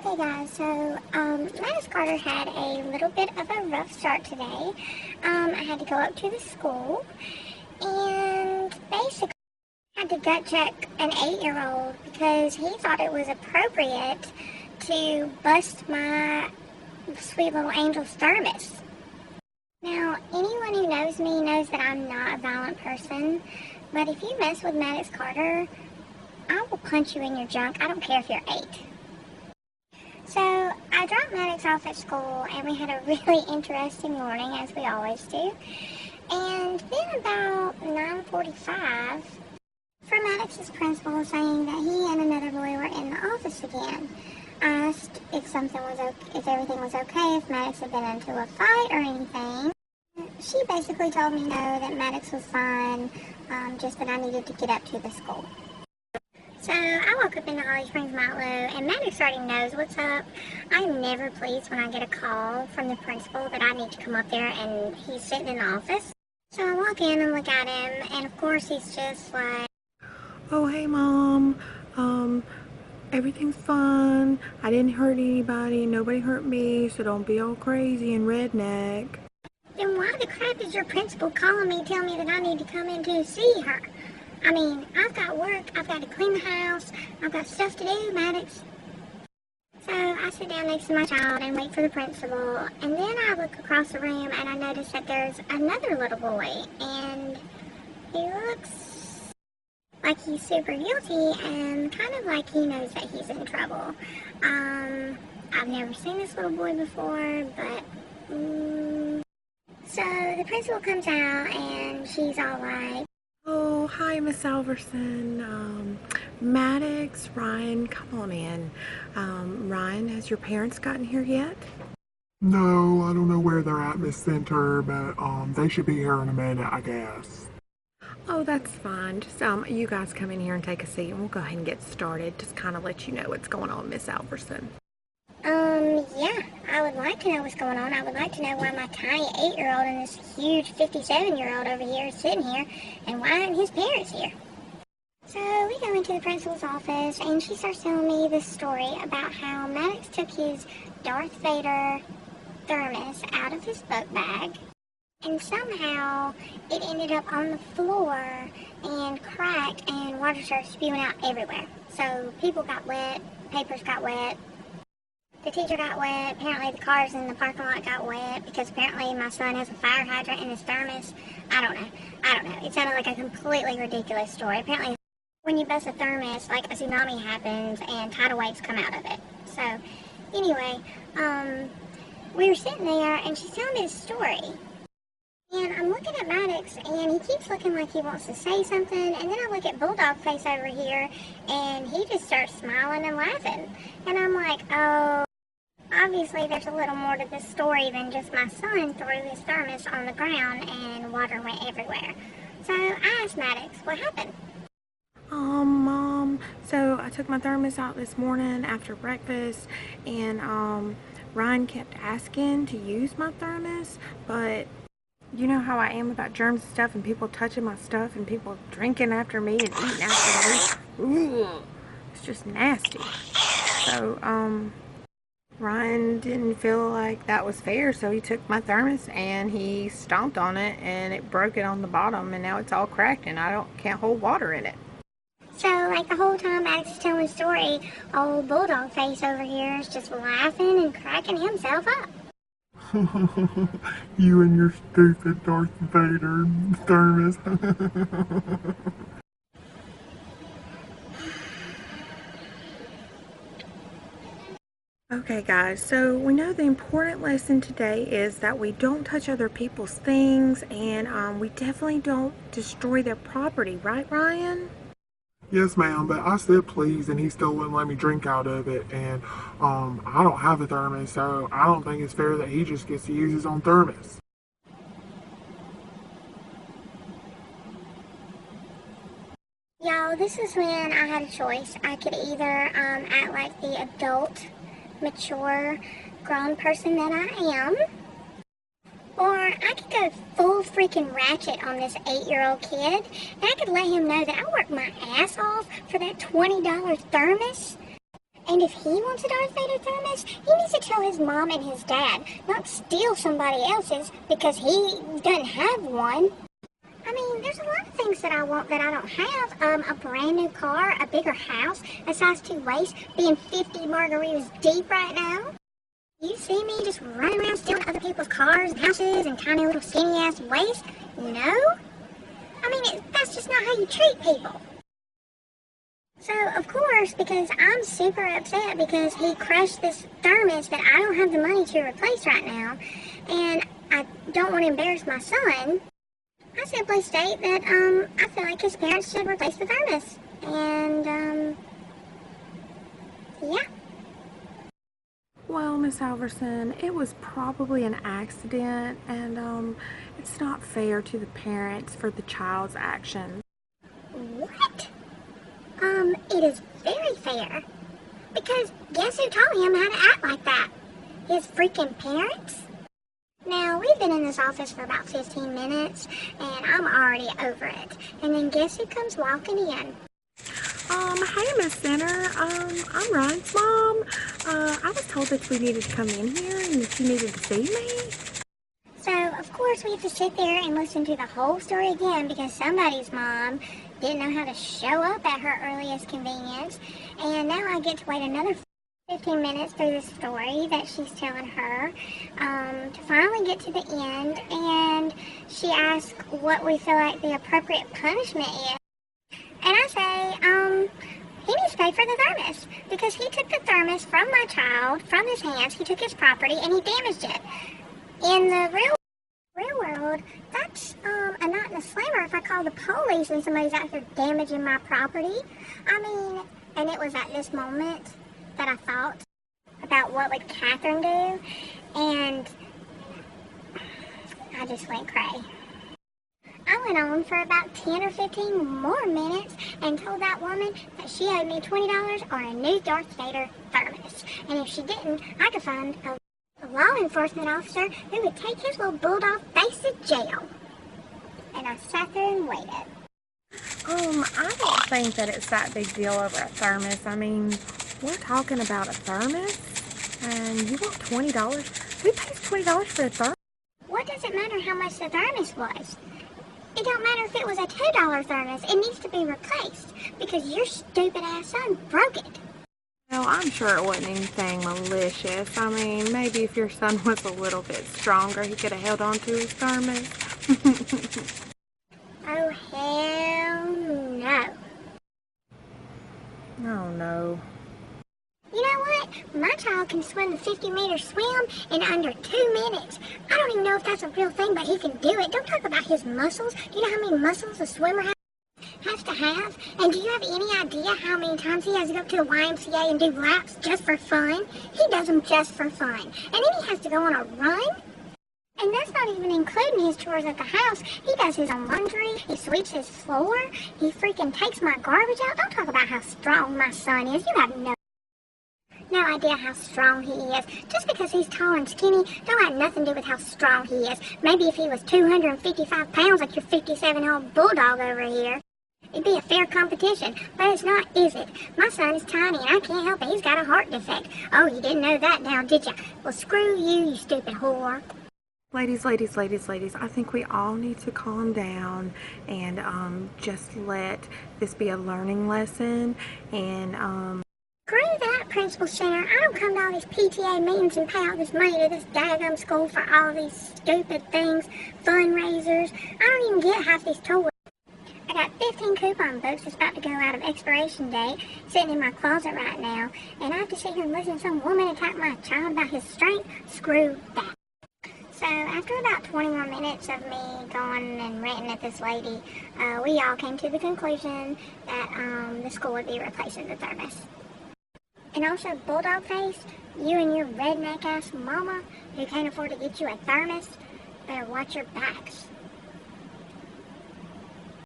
Okay guys, so Maddox Carter had a little bit of a rough start today. I had to go up to the school and basically had to gut check an 8-year-old because he thought it was appropriate to bust my sweet little angel's thermos. Now, anyone who knows me knows that I'm not a violent person, but if you mess with Maddox Carter, I will punch you in your junk. I don't care if you're 8. So, I dropped Maddox off at school, and we had a really interesting morning, as we always do. And then about 9:45, from Maddox's principal saying that he and another boy were in the office again. I asked if everything was okay, if Maddox had been into a fight or anything. She basically told me no, that Maddox was fine, just that I needed to get up to the school. So I woke up in the Holly Springs Milo, and Maddox already knows what's up. I'm never pleased when I get a call from the principal that I need to come up there and he's sitting in the office. So I walk in and look at him, and of course he's just like, "Oh, hey Mom, everything's fine. I didn't hurt anybody, nobody hurt me, so don't be all crazy and redneck." Then why the crap is your principal calling me, telling me that I need to come in to see her? I mean, I've got work, I've got to clean the house, I've got stuff to do, Maddox. So I sit down next to my child and wait for the principal, and then I look across the room and I notice that there's another little boy, and he looks like he's super guilty and kind of like he knows that he's in trouble. I've never seen this little boy before, but so the principal comes out and she's all like, "Oh, hi Miss Alverson, Maddox, Ryan, come on in. Ryan, has your parents gotten here yet?" No, I don't know where they're at, Miss Center, but they should be here in a minute, I guess. "Oh, that's fine. Just you guys come in here and take a seat, and we'll go ahead and get started. Just kind of let you know what's going on, Miss Alverson." Yeah, I would like to know what's going on. I would like to know why my tiny 8-year-old and this huge 57-year-old over here is sitting here, and why aren't his parents here? So we go into the principal's office, and she starts telling me this story about how Maddox took his Darth Vader thermos out of his book bag, and somehow it ended up on the floor and cracked, and water started spewing out everywhere. So people got wet, papers got wet, the teacher got wet, apparently the cars in the parking lot got wet, because apparently my son has a fire hydrant in his thermos. I don't know. It sounded like a completely ridiculous story. Apparently when you bust a thermos, like a tsunami happens and tidal waves come out of it. So anyway, we were sitting there and she's telling me this story. And I'm looking at Maddox, and he keeps looking like he wants to say something, and then I look at Bulldog Face over here, and he just starts smiling and laughing. And I'm like, oh, obviously there's a little more to this story than just my son threw his thermos on the ground and water went everywhere. So I asked Maddox, what happened? Mom, so I took my thermos out this morning after breakfast, and Ryan kept asking to use my thermos, but you know how I am about germs and stuff, and people touching my stuff, and people drinking after me and eating after me. Ooh, it's just nasty. So, Ryan didn't feel like that was fair, so he took my thermos and he stomped on it, and it broke it on the bottom, and now it's all cracked, and I can't hold water in it. So, like, the whole time Max is telling the story, old Bulldog Face over here is just laughing and cracking himself up. You and your stupid Darth Vader thermos. Okay guys, so we know the important lesson today is that we don't touch other people's things, and we definitely don't destroy their property, right Ryan? Yes, ma'am, but I said please, and he still wouldn't let me drink out of it, and I don't have a thermos, so I don't think it's fair that he just gets to use his own thermos. Y'all, this is when I had a choice. I could either act like the adult, mature, grown person that I am, or I could go full freaking ratchet on this 8-year-old kid, and I could let him know that I worked my ass off for that $20 thermos, And if he wants a Darth Vader thermos, he needs to tell his mom and his dad, not steal somebody else's because he doesn't have one. I mean, there's a lot of things that I want that I don't have. A brand new car, a bigger house, a size 2 waist, being 50 margaritas deep right now. You see me just running around stealing other people's cars and houses and tiny little skinny ass waists? No? I mean, that's just not how you treat people. So, of course, because I'm super upset because he crushed this thermos that I don't have the money to replace right now, and I don't want to embarrass my son, I simply state that, I feel like his parents should replace the thermos. And, yeah. Well, Miss Alverson, it was probably an accident, and it's not fair to the parents for the child's actions. What? It is very fair. Because guess who taught him how to act like that? His freaking parents? Now, we've been in this office for about 15 minutes, and I'm already over it. And then guess who comes walking in? Hey, Miss Center. I'm Ryan's mom. I was told that we needed to come in here and that you needed to see me. So, of course, we have to sit there and listen to the whole story again because somebody's mom didn't know how to show up at her earliest convenience. And now I get to wait another 15 minutes through the story that she's telling her to finally get to the end. And she asks what we feel like the appropriate punishment is. And I say, he needs to pay for the thermos because he took the thermos from my child, from his hands. He took his property and he damaged it. In the real world, that's a knot in a slammer if I call the police and somebody's out here damaging my property. I mean, and it was at this moment that I thought about what would Catherine do, and I just went cray. I went on for about 10 or 15 more minutes and told that woman that she owed me $20 or a new Darth Vader thermos. And if she didn't, I could find a law enforcement officer who would take his little bulldog face to jail. And I sat there and waited. I don't think that it's that big deal over a thermos. I mean, we're talking about a thermos, and you want $20? Who pays $20 for a thermos? What does it matter how much the thermos was? It don't matter if it was a $2 thermos. It needs to be replaced because your stupid ass son broke it. Well, I'm sure it wasn't anything malicious. I mean, maybe if your son was a little bit stronger, he could have held on to his thermos. Oh, hell no. Oh, no. You know what? My child can swim the 50-meter swim in under 2 minutes. I don't even know if that's a real thing, but he can do it. Don't talk about his muscles. Do you know how many muscles a swimmer has to have? And do you have any idea how many times he has to go up to the YMCA and do laps just for fun? He does them just for fun. And then he has to go on a run? And that's not even including his chores at the house. He does his own laundry, he sweeps his floor, he freaking takes my garbage out. Don't talk about how strong my son is. You have no idea how strong he is. Just because he's tall and skinny don't have nothing to do with how strong he is. Maybe if he was 255 pounds like your 57-year-old bulldog over here, it'd be a fair competition. But it's not, is it? My son is tiny and I can't help it. He's got a heart defect. Oh, you didn't know that now, did you? Well, screw you, you stupid whore. Ladies, I think we all need to calm down and just let this be a learning lesson. And Screw that, Principal Center. I don't come to all these PTA meetings and pay all this money to this daggum school for all these stupid things, fundraisers. I don't even get half these toys. I got 15 coupon books that's about to go out of expiration date sitting in my closet right now, and I have to sit here and listen to some woman attack my child about his strength? Screw that. So after about 20 more minutes of me going and ranting at this lady, we all came to the conclusion that the school would be replacing the thermos. And also, Bulldog Face, you and your redneck ass mama who can't afford to get you a thermos, better watch your backs.